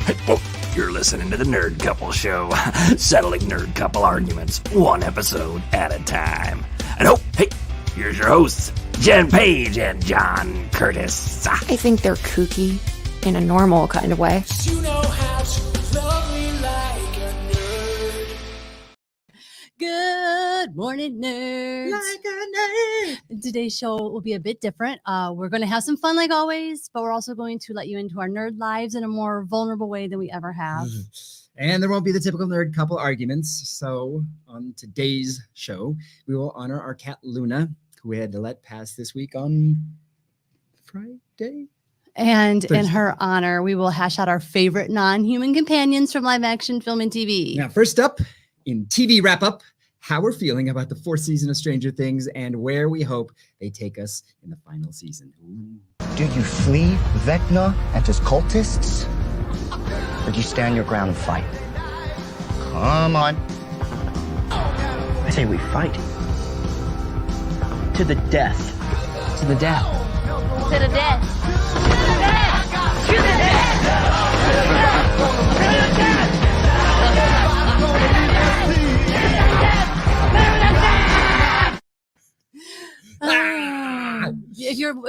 Whoa, you're listening to the Nerd Couple Show, settling nerd couple arguments one episode at a time. And hey, here's your hosts, Jen Page and John Curtis. I think they're kooky in a normal kind of way. You know how to love me like a nerd. Good morning, nerds. Like a nerd. Today's show will be a bit different. We're going to have some fun like always, but we're also going to let you into our nerd lives in a more vulnerable way than we ever have. And there won't be the typical nerd couple arguments. So on today's show, we will honor our cat Luna, who we had to let pass this week on Friday. And Thursday. in her honor, we will hash out our favorite non-human companions from live action film and TV. Now, first up, in TV wrap-up, how we're feeling about the fourth season of Stranger Things and where we hope they take us in the final season. Ooh. Do you flee Vecna and his cultists? Or do you stand your ground and fight? Come on. I say we fight. To the death. To the death. To the death. To the death. To the death.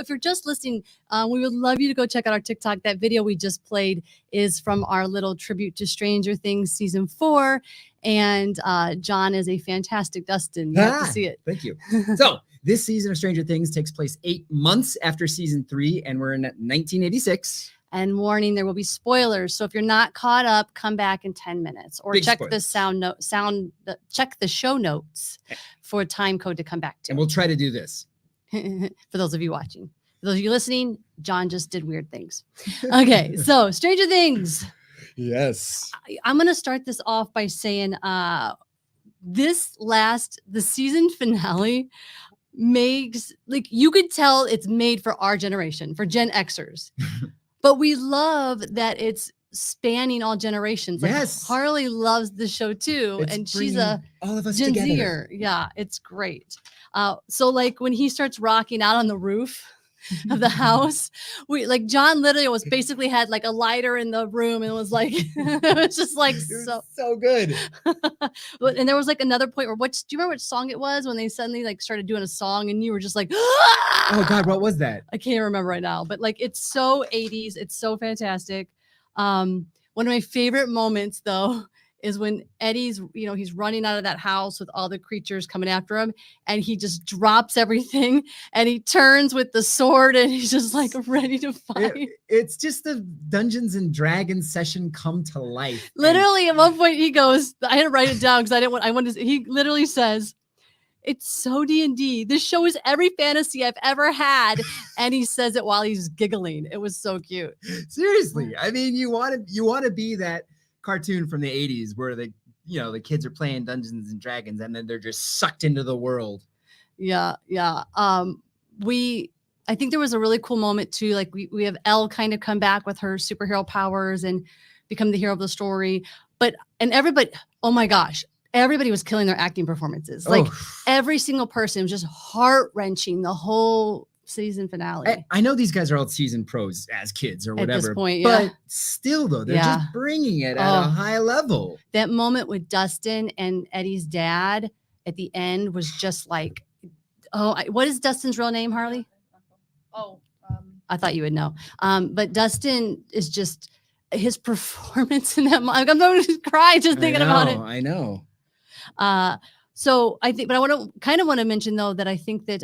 If you're just listening, we would love you to go check out our TikTok. That video we just played is from our little tribute to Stranger Things season 4, and John is a fantastic Dustin. You have to see it. Thank you. So this season of Stranger Things takes place 8 months after season 3, and we're in 1986. And warning, there will be spoilers. So if you're not caught up, come back in 10 minutes or Big check spoilers. check the show notes for a time code to come back to. And we'll try to do this. For those of you watching. For those of you listening, John just did weird things. Okay, so Stranger Things. Yes. I'm going to start this off by saying the season finale makes, like, you could tell it's made for our generation, for Gen Xers. But we love that it's spanning all generations. Like, Yes. Harley loves the show too, It's and she's a all of us Gen together. Zer. Yeah, it's great. So like when he starts rocking out on the roof of the house, John literally was basically had like a lighter in the room and was like, it was just like It was so good. And there was like another point where do you remember which song it was when they suddenly like started doing a song and you were just like, Oh God, what was that? I can't remember right now, but like it's so 80s, it's so fantastic. One of my favorite moments though is when Eddie's, he's running out of that house with all the creatures coming after him, and he just drops everything and he turns with the sword and he's just like ready to fight. It's just the Dungeons and Dragons session come to life. Literally, at one point he goes, I had to write it down because I wanted to, he literally says, "It's so D&D. This show is every fantasy I've ever had." And he says it while he's giggling. It was so cute. Seriously, I mean, you want to be that cartoon from the 80s where the kids are playing Dungeons and Dragons and then they're just sucked into the world. Yeah. I think there was a really cool moment too. Like we have Elle kind of come back with her superhero powers and become the hero of the story. And everybody, oh my gosh, everybody was killing their acting performances. Like every single person was just heart-wrenching the whole season finale. I know these guys are all seasoned pros as kids or whatever. At this point, yeah. But still, though, they're just bringing it at a high level. That moment with Dustin and Eddie's dad at the end was just like, what is Dustin's real name, Harley? I thought you would know. But Dustin is just, his performance in that moment, I'm going to cry just thinking about it. I know. So I think, but I want to mention though that I think that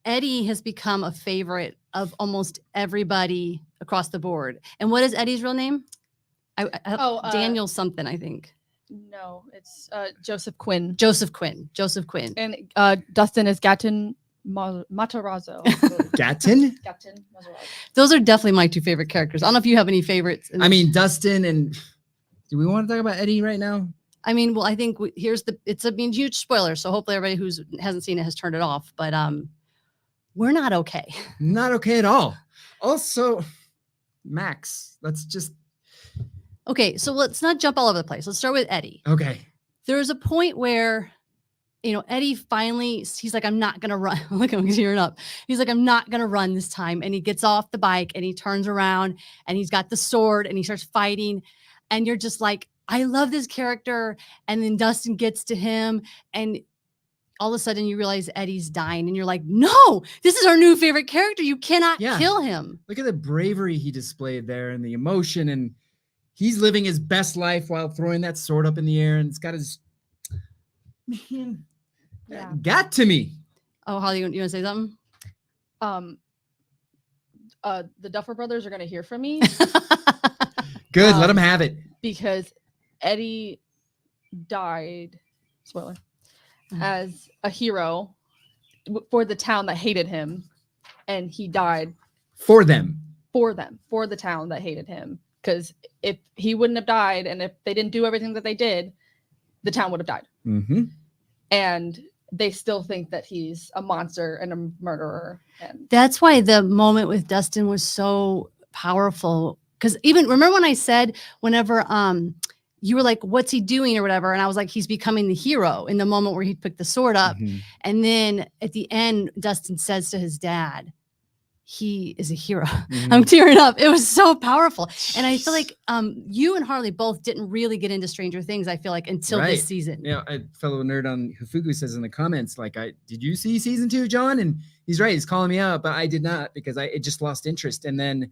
Eddie has become a favorite of almost everybody across the board. And what is Eddie's real name? Daniel something, I think. No, it's Joseph Quinn. Joseph Quinn. And Dustin is Gatton Matarazzo. Gatton? Gatton Matarazzo. Those are definitely my two favorite characters. I don't know if you have any favorites. I mean, Dustin and... Do we want to talk about Eddie right now? I mean, well, I think it's a huge spoiler. So hopefully everybody who hasn't seen it has turned it off. But we're not okay. Not okay at all. Also, Max, let's just... Okay, so let's not jump all over the place. Let's start with Eddie. Okay. There is a point where Eddie finally, he's like, I'm not going to run. Look at him tearing up. He's like, I'm not going to run this time. And he gets off the bike and he turns around and he's got the sword and he starts fighting. And you're just like, I love this character. And then Dustin gets to him and all of a sudden you realize Eddie's dying and you're like, no, this is our new favorite character. You cannot kill him. Look at the bravery he displayed there and the emotion. And he's living his best life while throwing that sword up in the air. And it's got his... Man, that got to me. Oh, Holly, you want to say something? The Duffer Brothers are going to hear from me. Good, let them have it. Because Eddie died, spoiler, as a hero for the town that hated him. And he died for them, for the town that hated him. Because if he wouldn't have died and if they didn't do everything that they did, the town would have died. Mm-hmm. And they still think that he's a monster and a murderer. And that's why the moment with Dustin was so powerful. Because even remember when I said whenever you were like, what's he doing or whatever? And I was like, he's becoming the hero in the moment where he picked the sword up. Mm-hmm. And then at the end, Dustin says to his dad, he is a hero. Mm-hmm. I'm tearing up. It was so powerful. And I feel like you and Harley both didn't really get into Stranger Things, I feel like, until this season. Yeah, a fellow nerd on Hufugu says in the comments, like, did you see season 2, John? And he's right. He's calling me out, but I did not because it just lost interest. And then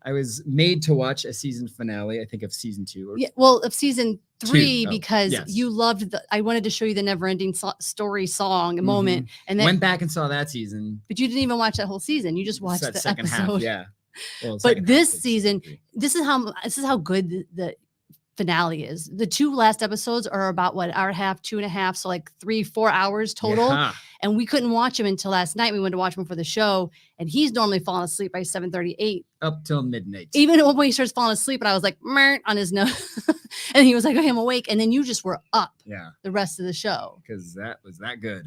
I was made to watch a season finale, I think, of season 2. Of season 3, because you loved I wanted to show you the Neverending Story song moment, and then went back and saw that season. But you didn't even watch that whole season. You just watched the second episode. half, yeah. Well, but this season, this is how good the finale is. The 2 last episodes are about what, hour and a half, 2.5, so like 3-4 hours total. Yeah. And we couldn't watch him until last night. We went to watch him for the show, and he's normally falling asleep by 7:38. Up till midnight. Even when he starts falling asleep, and I was like, Mert, on his nose. And he was like, okay, I'm awake. And then you just were up the rest of the show. Because that was that good.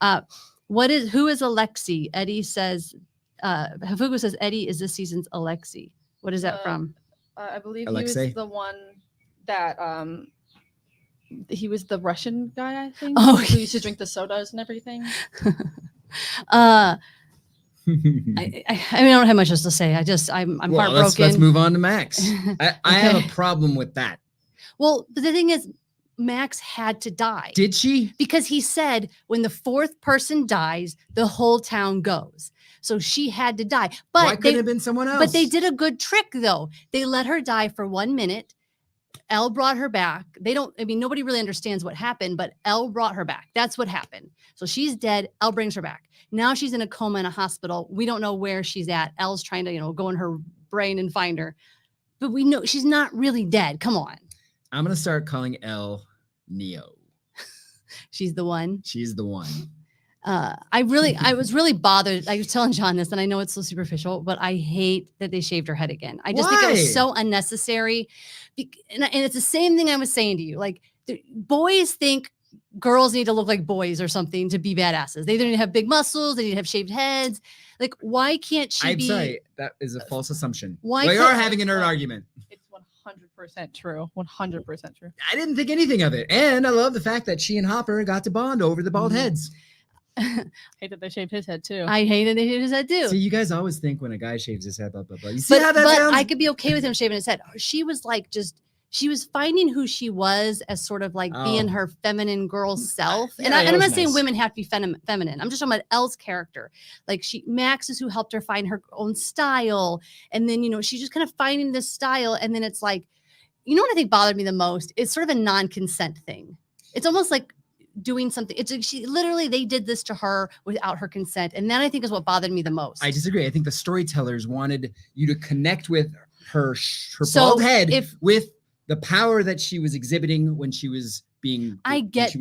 Who is Alexi? Eddie says, Hafugu says Eddie is this season's Alexi. What is that from? I believe Alexei? He was the one that he was the Russian guy, I think. Oh, who used to drink the sodas and everything. I mean, I don't have much else to say. I'm heartbroken. Let's move on to Max. I have a problem with that. Well, but the thing is, Max had to die. Did she? Because he said when the 4th person dies, the whole town goes. So she had to die. But why couldn't it have been someone else? But they did a good trick, though. They let her die for 1 minute. Elle brought her back. Nobody really understands what happened, but Elle brought her back. That's what happened. So she's dead. Elle brings her back. Now she's in a coma in a hospital. We don't know where she's at. Elle's trying to, go in her brain and find her. But we know she's not really dead. Come on. I'm going to start calling Elle Neo. She's the one. She's the one. I was really bothered. I was telling John this, and I know it's so superficial, but I hate that they shaved her head again. I just think it was so unnecessary. And it's the same thing I was saying to you. Like, boys think girls need to look like boys or something to be badasses. They need to have big muscles. They need to have shaved heads. Like, why can't she I'm sorry. That is a false assumption. Why we are having a nerd argument. It's 100% true. 100% true. I didn't think anything of it. And I love the fact that she and Hopper got to bond over the bald heads. Hate that they shaved his head too. I hated they shaved his head too. See, you guys always think when a guy shaves his head, blah, blah, blah. You see how that sounds? I could be okay with him shaving his head. She was like she was finding who she was as sort of like being her feminine girl self. Yeah, and I'm not nice. saying women have to be feminine. I'm just talking about Elle's character. Like Max is who helped her find her own style. And then, she's just kind of finding this style. And then it's like, what I think bothered me the most? It's sort of a non-consent thing. It's almost like doing something. It's like they did this to her without her consent. And that I think is what bothered me the most. I disagree. I think the storytellers wanted you to connect with her bald head with the power that she was exhibiting when she was being. I get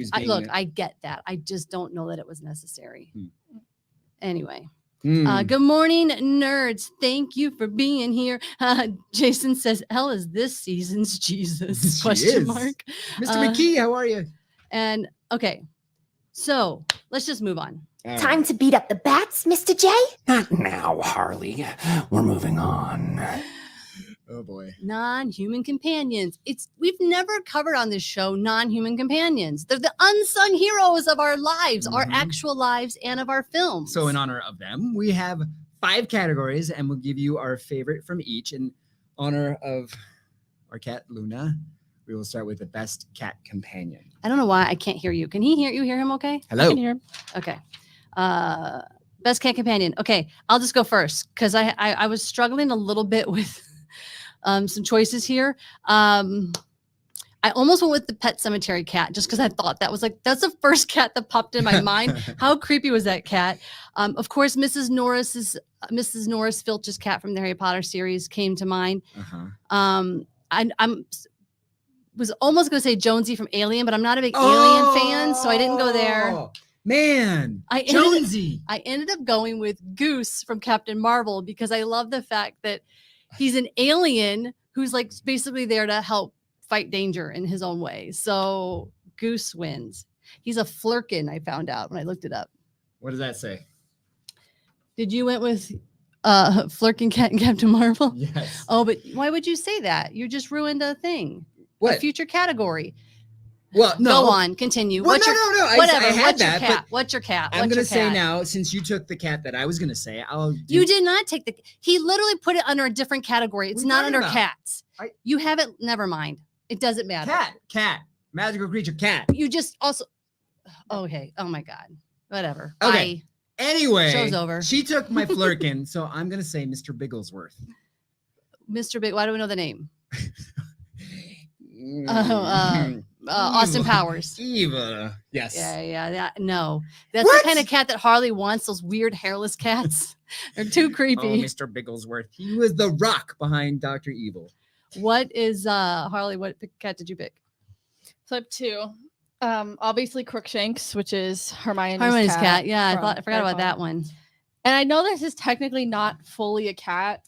that. I just don't know that it was necessary. Anyway. Good morning, nerds. Thank you for being here. Jason says, Elle is this season's Jesus? Question mark. Mr. McKee, how are you? And okay, so let's just move on. Time to beat up the bats, Mr. J? Not now, Harley. We're moving on. Oh boy. boy. Non-human companions. We've never covered on this show non-human companions. They're the unsung heroes of our lives, our Mhm. actual lives, and of our films. So in honor of them, we have 5 categories, and we'll give you our favorite from each. In honor of our cat Luna, we will start with the best cat companion. I don't know why I can't hear you. Can he hear you? Hear him? Okay. I Hello. can hear him. Okay. Best cat companion. Okay, I'll just go first because I was struggling a little bit with some choices here. I almost went with the Pet Cemetery cat just because I thought that's the first cat that popped in my mind. How creepy was that cat? Of course, Mrs. Norris Filch's cat from the Harry Potter series came to mind. Uh-huh. I'm was almost going to say Jonesy from Alien, but I'm not a big Alien fan, so I didn't go there. Oh, man, I ended up going with Goose from Captain Marvel because I love the fact that he's an alien who's like basically there to help fight danger in his own way. So Goose wins. He's a flurkin, I found out when I looked it up. What does that say? Did you went with flurkin cat and Captain Marvel? Yes. Oh, but why would you say that? You just ruined a thing. What? A future category. Well, no. Go on, continue. Well, What's no. Whatever. I had What's that, your cat? but What's your cat? I'm What's going your to say cat? now, since you took the cat that I was going to say, You did not take he literally put it under a different category. It's What are you not talking under about? cats. You have it. Never mind. It doesn't matter. Cat, magical creature, cat. You just also. Okay. Oh my God. Whatever. Okay. Bye. Anyway, Show's over. She took my flirkin, so I'm going to say Mr. Bigglesworth. Mr. Big. Why do we know the name? Austin Powers. Evil. Yes. Yeah. No, that's What? the kind of cat that Harley wants. Those weird hairless cats. They're too Oh, creepy. Mr. Bigglesworth. He was the rock behind Dr. Evil. What is Harley? What cat did you pick? So I have 2. Obviously Crookshanks, which is Hermione's cat. Yeah, I forgot Harry about that Potter. one. And I know this is technically not fully a cat,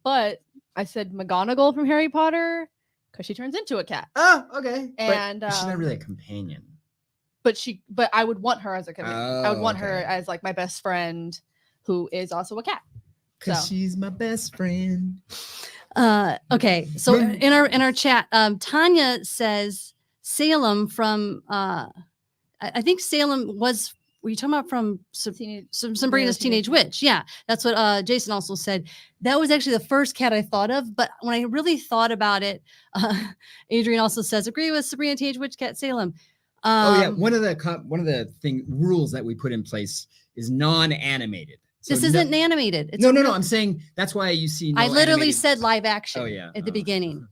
but I said McGonagall from Harry Potter because she turns into a cat. Oh, okay. And but she's not really a companion. But I would want her as a companion. I would want her okay. as like my best friend who is also a cat. Because So. she's my best friend. Okay, so in our chat, Tanya says Salem from I think Salem was. Were you talking about from Sabrina's Teenage Witch? Yeah, that's what Jason also said. That was actually the first cat I thought of, but when I really thought about it, Adrian also says agree with Sabrina Teenage Witch cat Salem. One of the rules that we put in place is non-animated. So this isn't animated. It's no. real- I'm saying that's why you see. I literally animated- said live action. Oh, yeah. At the beginning.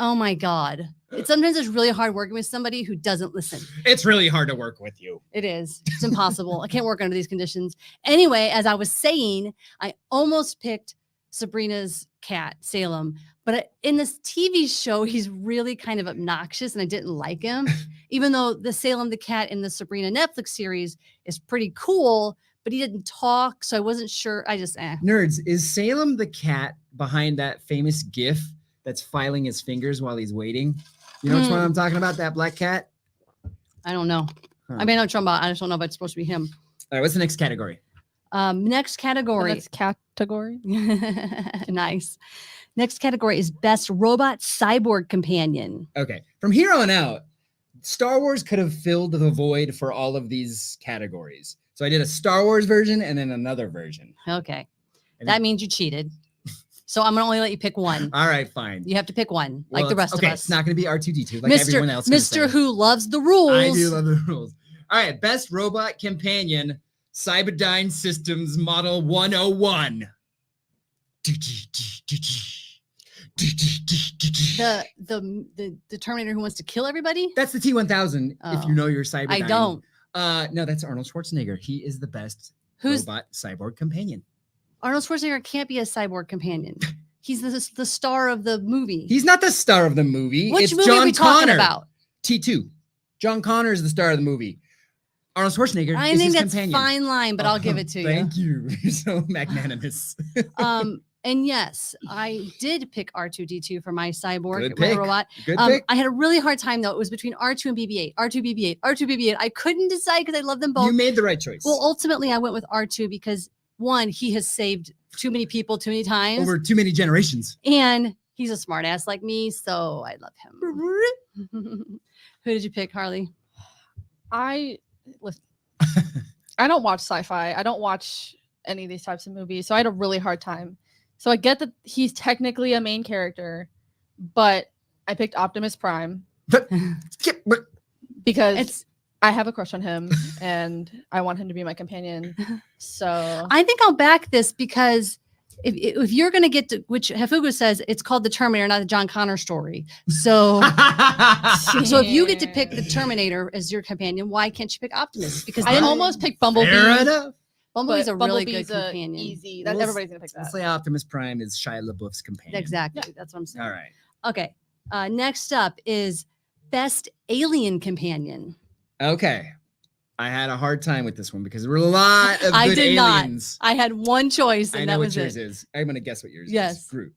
Oh my God! Sometimes it's really hard working with somebody who doesn't listen. It's really hard to work with you. It is. It's impossible. I can't work under these conditions. Anyway, as I was saying, I almost picked Sabrina's cat, Salem. But in this TV show, he's really kind of obnoxious and I didn't like him. Even though the Salem the cat in the Sabrina Netflix series is pretty cool, but he didn't talk. So I wasn't sure. I just, Nerds, is Salem the cat behind that famous GIF that's filing his fingers while he's waiting? You know which one I'm talking about? That black cat? I don't know. Huh. I mean, I just don't know if it's supposed to be him. All right, what's the next category? Next category. That's category. Nice. Next category is best robot cyborg companion. Okay, from here on out, Star Wars could have filled the void for all of these categories. So I did a Star Wars version and then another version. Okay. And That means you cheated. So I'm going to only let you pick one. All right, fine. You have to pick one, like Well, the rest okay, of us. it's not going to be R2D2 like everyone else. Mr. Who loves the rules. I do love the rules. All right, best robot companion, Cyberdyne Systems Model 101. The Terminator who wants to kill everybody? That's the T1000. If Oh. you know your Cyberdyne. I don't. No, that's Arnold Schwarzenegger. He is the best robot cyborg companion. Arnold Schwarzenegger can't be a cyborg companion. He's the star of the movie. He's not the star of the movie. Which it's movie John are we talking Connor. about? T2. John Connor is the star of the movie. Arnold Schwarzenegger I is think his that's companion. fine line, but I'll give it to you. Thank you. You're so magnanimous. And yes, I did pick R2D2 for my cyborg Good pick. robot. Good pick. I had a really hard time though. It was between R2 and BB-8, R2 BB-8, R2 BB-8. I couldn't decide because I love them both. You made the right choice. Well, ultimately, I went with R2 because one, he has saved too many people too many times, Over too many generations. and He's a smart ass like me, so I love him. Who did you pick, Harley? Listen, I don't watch sci-fi. I don't watch any of these types of movies, so I had a really hard time. So I get that he's technically a main character, but I picked Optimus Prime because I have a crush on him and I want him to be my companion. So I think I'll back this because if you're going to get to, which Hafugu says it's called the Terminator, not the John Connor story. So, so if you get to pick the Terminator as your companion, why can't you pick Optimus? Because I almost picked Bumblebee. Fair enough. Bumblebee's a really good Bumblebee's companion. Easy. We'll Everybody's gonna pick Let's that. say Optimus Prime is Shia LaBeouf's companion. Exactly. That's what I'm saying. All right. Okay. Next up is best alien companion. Okay. I had a hard time with this one because there were a lot of I good did aliens. not. I had one choice, and I know that what was yours it. is. I'm gonna guess what yours Yes. is. Groot.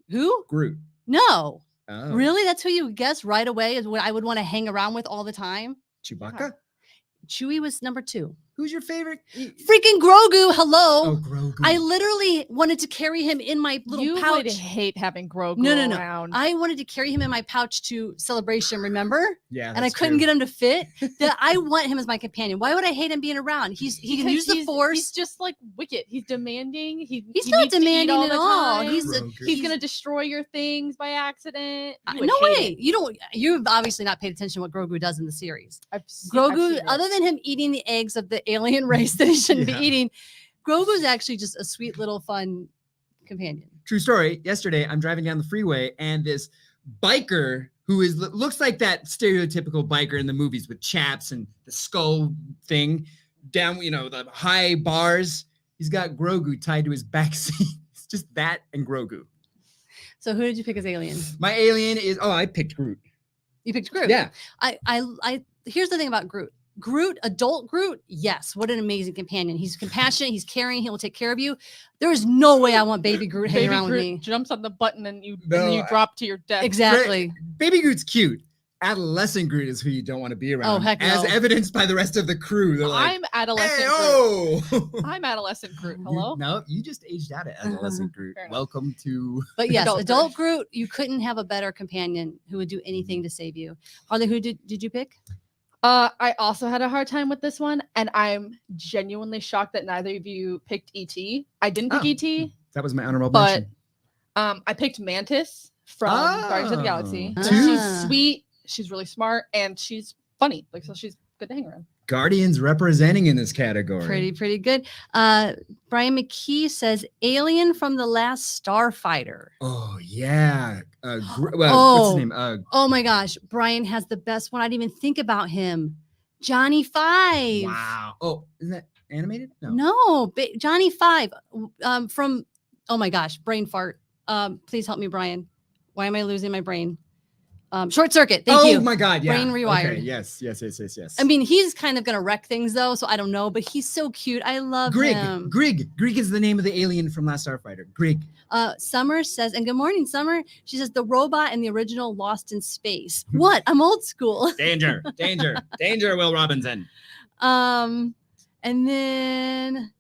Who? Groot. No. Oh. Really? That's who you guess right away is what I would want to hang around with all the time? Chewbacca? Chewie was number 2. Who's your favorite? Freaking Grogu. Hello. Oh, Grogu. I literally wanted to carry him in my little You pouch. would hate having Grogu No. around. I wanted to carry him in my pouch to Celebration, remember? Yeah. And I couldn't get him to fit. That I want him as my companion. Why would I hate him being around? He can Because use the He's Force. just like Wicket. He's demanding. He not needs to eat demanding all at the all. time. Grogu. He's gonna destroy your things by accident. You would No hate way. it. You don't. You've obviously not paid attention to what Grogu does in the series. I've seen Grogu, it. other than him eating the eggs of the alien race that he shouldn't Yeah. be eating, Grogu's actually just a sweet little fun companion. True story. Yesterday, I'm driving down the freeway, and this biker who looks like that stereotypical biker in the movies with chaps and the skull thing down, the high bars. He's got Grogu tied to his back seat. It's just that and Grogu. So who did you pick as alien? My alien is I picked Groot. You picked Groot. Yeah. I here's the thing about Groot. Adult Groot, yes, what an amazing companion. He's compassionate, he's caring, he will take care of you. There is no way I want baby Groot hanging Baby around Groot with me. jumps on the button and you No, drop to your death. Exactly. Baby Groot's cute. Adolescent Groot is who you don't want to be around. heck As no. evidenced by the rest of the crew. They're like, I'm adolescent hey, Groot. oh! I'm adolescent Groot. Hello? No, you just aged out of adolescent Groot. Fair enough. Welcome to. But yes, Adult adult Groot, you couldn't have a better companion who would do anything to save you. Harley, who did you pick? I also had a hard time with this one, and I'm genuinely shocked that neither of you picked ET. I didn't pick ET, That was my honorable but mention. I picked Mantis from Guardians of the Galaxy. Oh. She's sweet, she's really smart, and she's funny. So she's good to hang around. Guardians representing in this category. Pretty good. Brian McKee says Alien from the Last Starfighter. Oh yeah. What's Oh. his name? Oh my gosh, Brian has the best one. I didn't even think about him. Johnny Five. Wow. Oh, isn't that animated? No, Johnny Five. From oh my gosh, brain fart. Please help me, Brian. Why am I losing my brain? Short Circuit. Thank you. Oh my God. Yeah. Brain rewired. Okay, yes. I mean, he's kind of gonna wreck things though, so I don't know. But he's so cute. I love him. Grig is the name of the alien from Last Starfighter. Grig. Summer says, and good morning, Summer. She says the robot in the original Lost in Space. What? I'm old school. Danger, Will Robinson. And then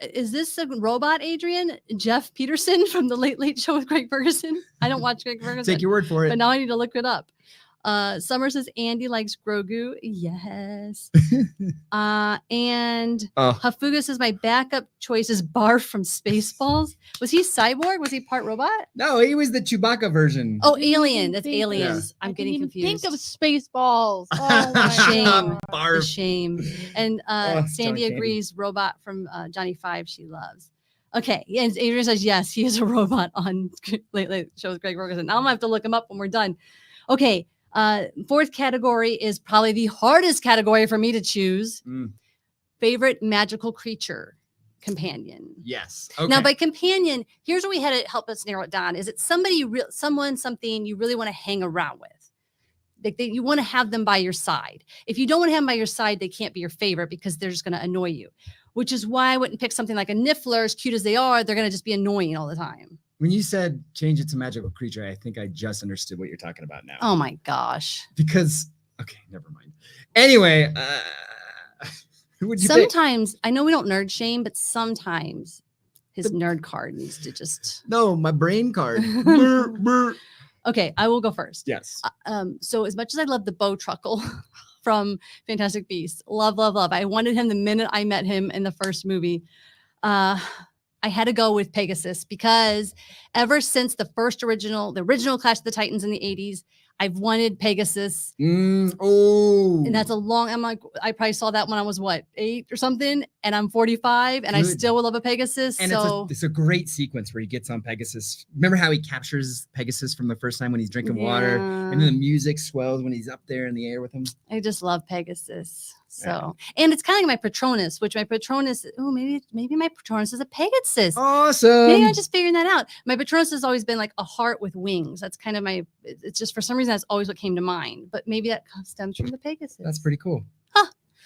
is this a robot, Adrian? Jeff Peterson from the Late Late Show with Greg Ferguson. I don't watch Greg Ferguson. Take your word for it. But now I need to look it up. Summer says Andy likes Grogu. Yes. And Hafuga says my backup choice is Barf from Spaceballs. Was he cyborg? Was he part robot? No, he was the Chewbacca version. Oh, alien. That's Think- aliens. I I'm didn't getting even confused. Think of Spaceballs. Oh my Shame. God. The Barf. shame. And Johnny Sandy Candy. agrees. Robot from Johnny Five. She loves. Okay. Yeah, and Adrian says yes. He is a robot on Late Late Show with Greg Ferguson. Now I'm gonna have to look him up when we're done. Okay. Fourth category is probably the hardest category for me to choose. Favorite magical creature companion. Yes. Okay. Now, by companion, here's where we had to help us narrow it down. Is it somebody, something you really want to hang around with? Like you want to have them by your side. If you don't want to have them by your side, they can't be your favorite because they're just going to annoy you. Which is why I wouldn't pick something like a Niffler. As cute as they are, they're going to just be annoying all the time. When you said change it to magical creature, I think I just understood what you're talking about now. Oh my gosh. Because okay, never mind. Anyway, who would you pick? Sometimes I know we don't nerd shame, but sometimes His nerd card needs to just. No, my brain card. Brr, brr. Okay, I will go first. Yes. So as much as I love the Bo Truckle from Fantastic Beasts, love. I wanted him the minute I met him in the first movie. I had to go with Pegasus because ever since the original Clash of the Titans in the 80s, I've wanted Pegasus. Oh. And that's a long, I probably saw that when I was 8 or something, and I'm 45 and I Good. still would love a Pegasus. And so it's a great sequence where he gets on Pegasus. Remember how he captures Pegasus from the first time when he's drinking water, and then the music swells when he's up there in the air with him. I just love Pegasus. So, and it's kind of like my Patronus, which maybe my Patronus is a Pegasus. Awesome. Maybe I'm just figuring that out. My Patronus has always been like a heart with wings. That's kind of it's just for some reason, that's always what came to mind. But maybe that stems from the Pegasus. That's pretty cool.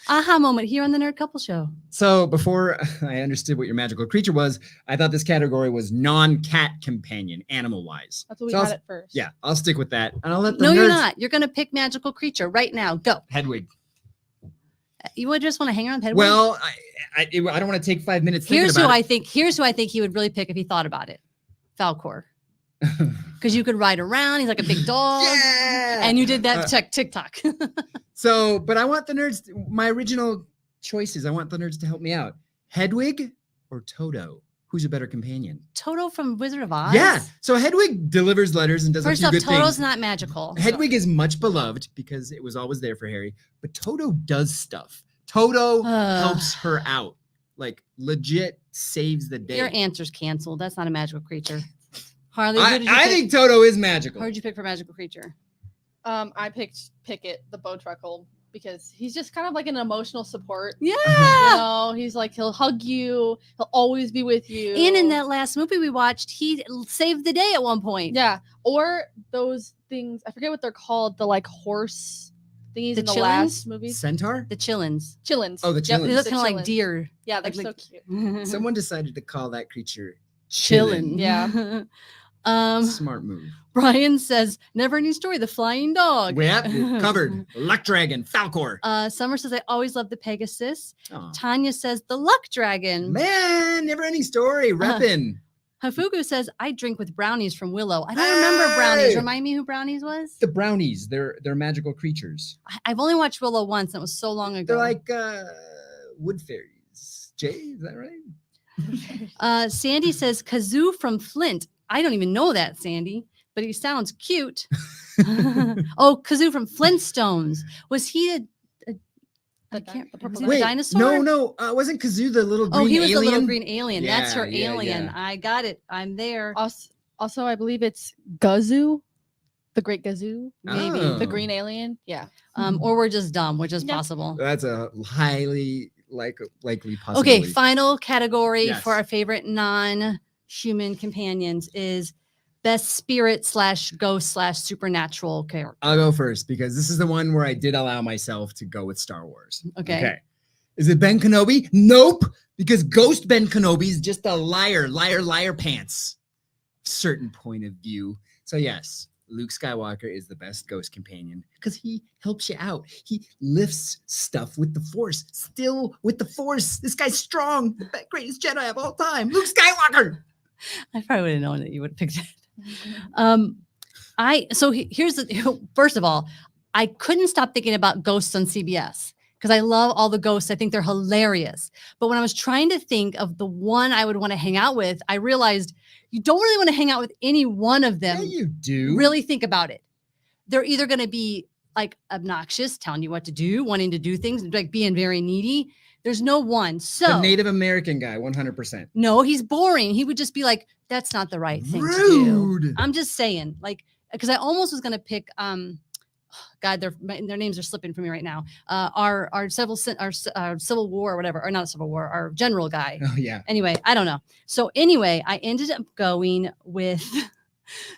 Aha moment here on the Nerd Couple Show. So before I understood what your magical creature was, I thought this category was non-cat companion, animal-wise. That's what we So had at first. Yeah, I'll stick with that. And I'll let the No, you're nerds- not. You're going to pick magical creature right now. Go. Hedwig. You would just want to hang around with Hedwig? Well, I don't want to take 5 minutes thinking here's about who it. Here's who I think he would really pick if he thought about it. Falcor. Because you could ride around. He's like a big dog. Yeah. And you did that TikTok. So, but I want the nerds, my original choices, I want the nerds to help me out. Hedwig or Toto? Who's a better companion? Toto from Wizard of Oz? Yeah. So Hedwig delivers letters and does First a few off, good Toto's things. not magical. Hedwig is much beloved because it was always there for Harry, but Toto does stuff. Toto helps her out. Like legit saves the day. Your answer's canceled. That's not a magical creature. Harley, I think Toto is magical. Who'd you pick for magical creature? I picked Pickett, the Bow Truckle, because he's just kind of like an emotional support. Yeah. You know, he's like, he'll hug you. He'll always be with you. And in that last movie we watched, he saved the day at one point. Yeah. Or those things, I forget what they're called, the like horse thingies The in the Chillins? last movies. Centaur? The Chillins. Chillins. Oh, the Yep, Chillins. They look the kind of like Chillins. deer. Yeah, they're like- so cute. Someone decided to call that creature Chillin. Yeah. Smart move. Brian says, never ending story, the flying dog. Yep, covered. Luck Dragon, Falcor. Summer says, I always love the Pegasus. Aw. Tanya says, the Luck Dragon. Man, never ending story. Reppin'. Hafugu says, I drink with brownies from Willow. I don't remember brownies. Remind me who brownies was? The brownies, they're magical creatures. I've only watched Willow once. And it was so long ago. They're like wood fairies. Jay, is that right? Sandy says, Kazoo from Flint. I don't even know that, Sandy, but he sounds cute. Oh, Kazoo from Flintstones. Was he I can't, the purple was he guy. the dinosaur? No, wasn't Kazoo the little green Oh, he was alien? the little green alien. That's her Yeah, alien. yeah. I got it. I'm there. Also, I believe it's Gazoo, the great Gazoo, Maybe. Oh. the green alien. Yeah. Or we're just dumb, which is Yeah. possible. That's a highly likely possibility. Okay, final category Yes. for our favorite non-human companions is best spirit / ghost / supernatural character. I'll go first because this is the one where I did allow myself to go with Star Wars. Okay. Is it Ben Kenobi? Nope. Because Ghost Ben Kenobi is just a liar pants. Certain point of view. So yes, Luke Skywalker is the best ghost companion because he helps you out. He lifts stuff with the Force. Still with the Force. This guy's strong. The greatest Jedi of all time. Luke Skywalker. I probably would have known that you would have picked that. Here's the first of all, I couldn't stop thinking about ghosts on CBS because I love all the ghosts. I think they're hilarious. But when I was trying to think of the one I would want to hang out with, I realized you don't really want to hang out with any one of them. Yeah, you do. Really think about it. They're either going to be like obnoxious, telling you what to do, wanting to do things, like being very needy. There's no one. So The Native American guy, 100%. no, he's boring. He would just be like, that's not the right thing to Rude. do. I'm just saying, like, because I almost was gonna pick God, their names are slipping from me right now. Our Civil War or whatever, or not Civil War, our general guy. Oh yeah. Anyway, I don't know. So anyway, I ended up going with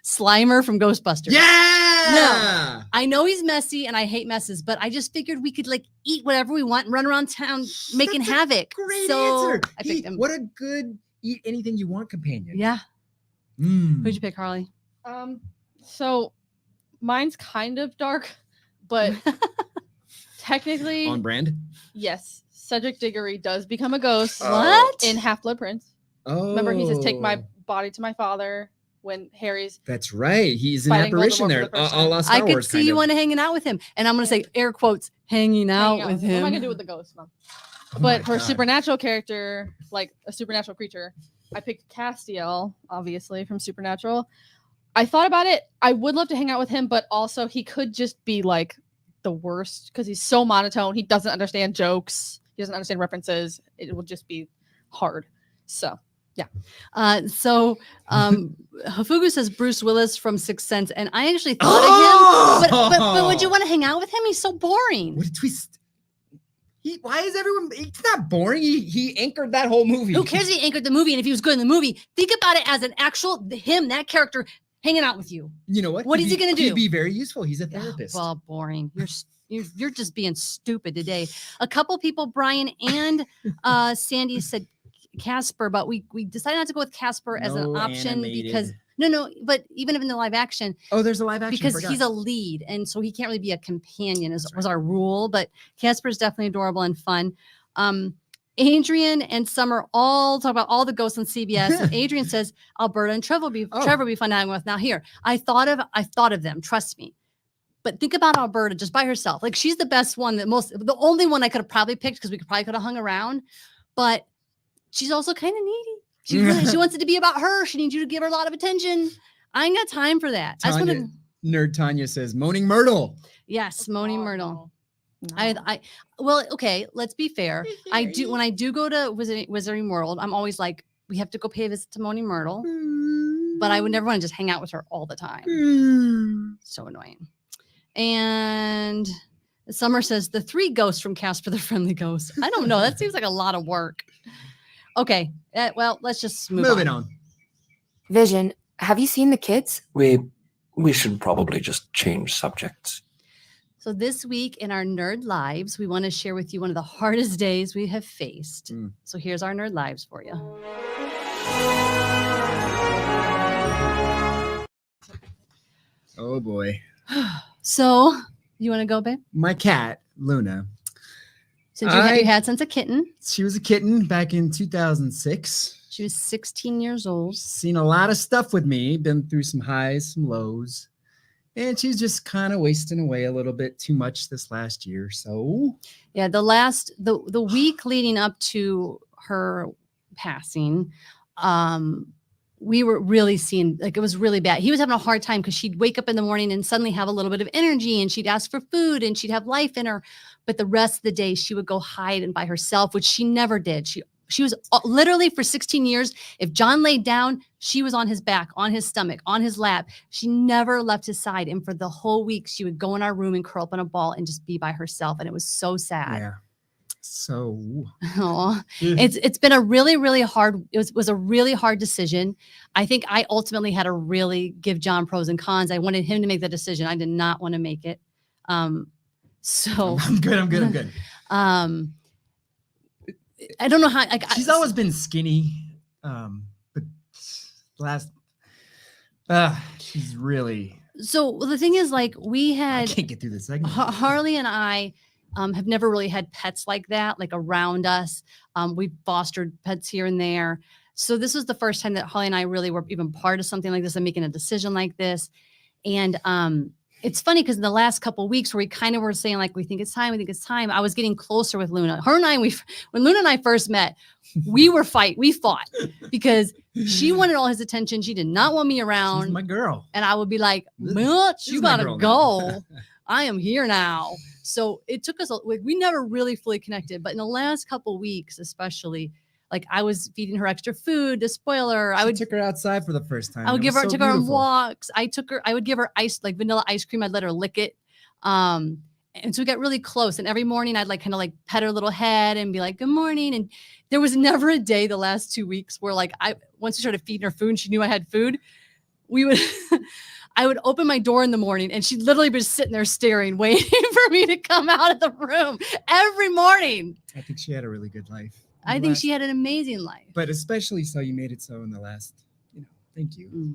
Slimer from Ghostbusters. Yeah. I know he's messy and I hate messes, but I just figured we could like eat whatever we want and run around town making That's a havoc. Great so answer. I picked him. What a good eat anything you want companion. Yeah. Mm. Who'd you pick, Harley? So mine's kind of dark, but technically, On brand. yes, Cedric Diggory does become a ghost Oh. What? in Half-Blood Prince. Remember, he says, "Take my Oh, body to my father." When Harry's That's right. He's an Fighting apparition Voldemort there. for the first A la time. Star I could Wars, see kind you of. want to hanging out with him, and I'm gonna say air quotes hanging out with What am I him. gonna do with the ghost, Mom? Oh But my for a God. supernatural character, like a supernatural creature, I picked Castiel, obviously from Supernatural. I thought about it. I would love to hang out with him, but also he could just be like the worst because he's so monotone. He doesn't understand jokes. He doesn't understand references. It will just be hard. So Hafugu says Bruce Willis from Sixth Sense, and I actually thought of him, but would you want to hang out with him? He's so boring. What a twist. Why is everyone? It's not boring. He anchored that whole movie. Who cares if he anchored the movie? And if he was good in the movie, think about it as an actual that character hanging out with you. You know what? What is he gonna do? He'd be very useful. He's a Oh, therapist. well, boring. You're just being stupid today. A couple people, Brian and Sandy, said Casper, but we decided not to go with Casper as an No option because animated. no, but even if in the live action, Oh, there's a live action. because forgot. he's a lead, and so he can't really be a companion. That's Was our rule, but Casper's definitely adorable and fun. Adrian and Summer all talk about all the ghosts on CBS. And Adrian says Alberta and Trevor will be fun to hang with. Now here, I thought of them. Trust me. But think about Alberta just by herself. Like she's the best one, the only one I could have probably picked because we could have hung around. But she's also kind of needy. She wants it to be about her. She needs you to give her a lot of attention. I ain't got time for that. I just want to. Nerd Tanya says Moaning Myrtle. Yes, Moaning Myrtle. No. Well, okay, let's be fair. I do when I do go to Wizarding World, I'm always like, we have to go pay a visit to Moaning Myrtle. But I would never want to just hang out with her all the time. So annoying. And Summer says the 3 ghosts from Casper the Friendly Ghost. I don't know. That seems like a lot of work. Okay. Well, let's just move on. Vision, have you seen the kids? We should probably just change subjects. So this week in our Nerd Lives, we want to share with you one of the hardest days we have faced. So here's our Nerd Lives for you. Oh boy. So you want to go, babe? My cat, Luna. Since you had since a kitten. She was a kitten back in 2006. She was 16 years old. Seen a lot of stuff with me, been through some highs, some lows. And she's just kind of wasting away a little bit too much this last year. So yeah, the week leading up to her passing, we were really seeing like it was really bad. He was having a hard time because she'd wake up in the morning and suddenly have a little bit of energy and she'd ask for food and she'd have life in her. But the rest of the day she would go hide and by herself, which she never did. She was literally for 16 years. If John laid down, she was on his back, on his stomach, on his lap. She never left his side. And for the whole week, she would go in our room and curl up in a ball and just be by herself. And it was so sad. yeah. So it's been a really, really hard. It was a really hard decision. I think I ultimately had to really give John pros and cons. I wanted him to make the decision. I did not want to make it. So I'm good. I don't know how. She's always been skinny, but she's really. So the thing is, like we I had can't get through this segment. Harley and I have never really had pets like that, like around us. We've fostered pets here and there. So this was the first time that Harley and I really were even part of something like this and making a decision like this. And it's funny because in the last couple of weeks where we kind of were saying like, we think it's time, I was getting closer with Luna. Her and I, when Luna and I first met, we fought because she wanted all his attention. She did not want me around. She's my girl. And I would be like, Mitch, you my gotta girl go. I am here now. So it took us, we never really fully connected, but in the last couple of weeks, especially, like I was feeding her extra food to spoil her. I took her outside for the first time. I would took her on walks. I would give her like vanilla ice cream. I'd let her lick it. And so we got really close. And every morning I'd like kind of like pet her little head and be like, good morning. And there was never a day the last 2 weeks where like once we started feeding her food and she knew I had food, I would open my door in the morning and she'd literally be sitting there staring, waiting for me to come out of the room every morning. I think she had a really good life. I think she had an amazing life. But especially so you made it so in the last, thank you.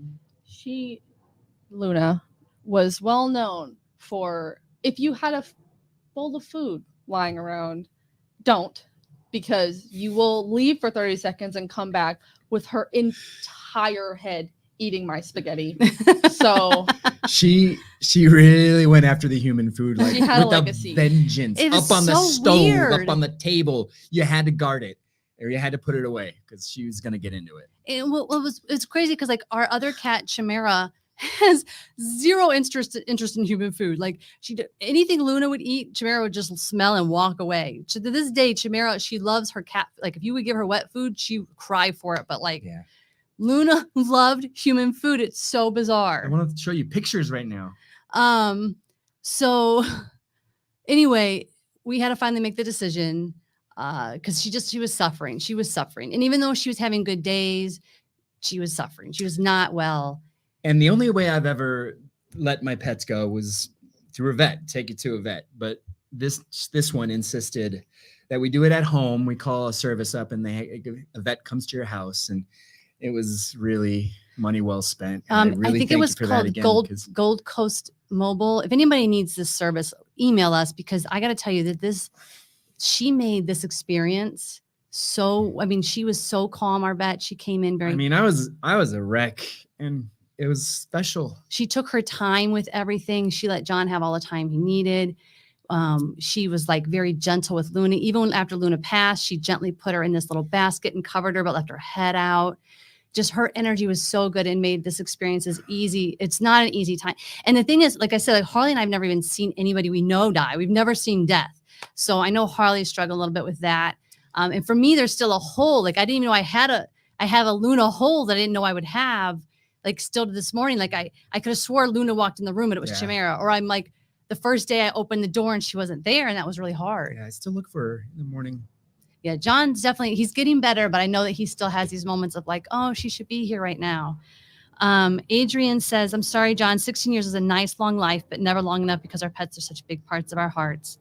Luna was well known for if you had a bowl of food lying around, don't, because you will leave for 30 seconds and come back with her entire head eating my spaghetti. So she really went after the human food, like She had a with a legacy. vengeance. It Up was on the so stove, weird. up on the table. You had to guard it, or you had to put it away because she was gonna get into it. It's crazy because like our other cat Chimera has zero interest in human food. Like anything Luna would eat, Chimera would just smell and walk away. To this day, Chimera, she loves her cat. Like if you would give her wet food, she would cry for it. But like Yeah. Luna loved human food. It's so I bizarre. want to show you pictures right now. So anyway, we had to finally make the decision because she was suffering. She was suffering. And even though she was having good days, she was suffering. She was not well. And the only way I've ever let my pets go was through a vet, take it to a vet. But this one insisted that we do it at home. We call a service up and a vet comes to your house, and it was really money well spent. And I really think it thank was you for that called again, Gold 'cause- Gold Coast Mobile. If anybody needs this service, email us because I got to tell you that she made this experience so. I mean, she was so calm. Our vet, she came in very. I mean, I was a wreck, and it was special. She took her time with everything. She let John have all the time he needed. She was like very gentle with Luna. Even after Luna passed, she gently put her in this little basket and covered her, but left her head out. Just her energy was so good and made this experience as easy. It's not an easy time. And the thing is, like I said, like Harley and I have never even seen anybody we know die. We've never seen death. So I know Harley struggled a little bit with that. And for me, there's still a hole. Like I didn't even know I have a Luna hole that I didn't know I would have. Like still to this morning, like I could have swore Luna walked in the room and it was Chimera. Or I'm like, the first day I opened the door and she wasn't there, and that was really hard. Yeah, I still look for her in the morning. Yeah, John's definitely, he's getting better, but I know that he still has these moments of like, oh, she should be here right now. Adrian says, I'm sorry, John, 16 years is a nice long life, but never long enough because our pets are such big parts of our hearts.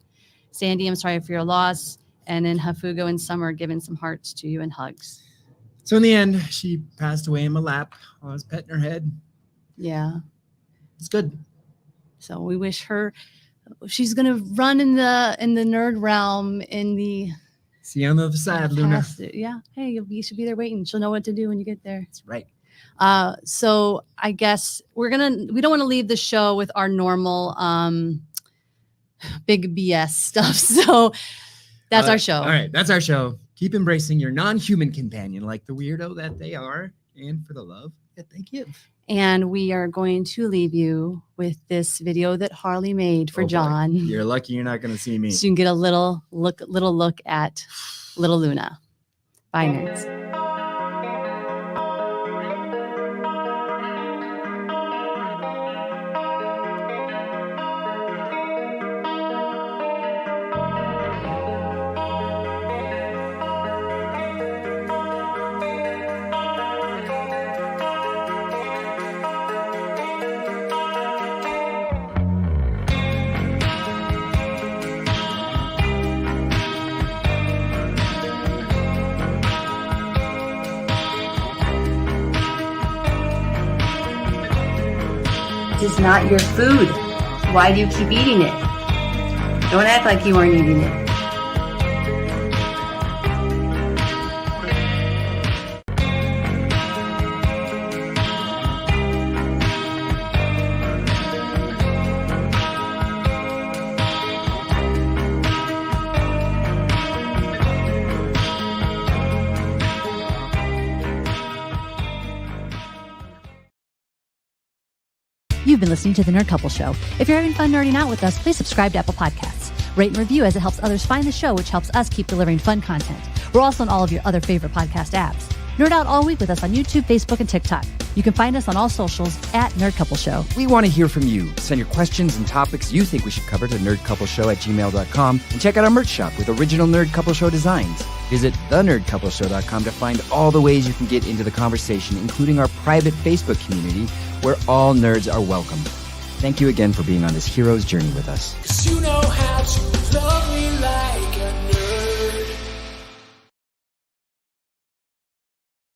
Sandy, I'm sorry for your loss. And then Hafugo and Summer giving some hearts to you and hugs. So in the end, she passed away in my lap while I was petting her head. Yeah. It's good. So we wish her, she's going to run in the nerd realm in the See you on the other side, Luna. past. Yeah. Hey, you should be there waiting. She'll know what to do when you get there. That's right. So I guess we don't want to leave the show with our normal big BS stuff. So that's our show. All right. That's our show. Keep embracing your non-human companion like the weirdo that they are, and for the love that they give. And we are going to leave you with this video that Harley made for Oh, boy. John. You're lucky you're not going to see me. So you can get a little look at little Luna. Bye, nerds. It's not your food. Why do you keep eating it? Don't act like you aren't eating it. You've been listening to The Nerd Couple Show. If you're having fun nerding out with us, please subscribe to Apple Podcasts. Rate and review as it helps others find the show, which helps us keep delivering fun content. We're also on all of your other favorite podcast apps. Nerd out all week with us on YouTube, Facebook, and TikTok. You can find us on all socials at Nerd Couple Show. We want to hear from you. Send your questions and topics you think we should cover to nerdcoupleshow@gmail.com, and check out our merch shop with original Nerd Couple Show designs. Visit thenerdcoupleshow.com to find all the ways you can get into the conversation, including our private Facebook community where all nerds are welcome. Thank you again for being on this hero's journey with us. 'Cause you know how to love me like a nerd.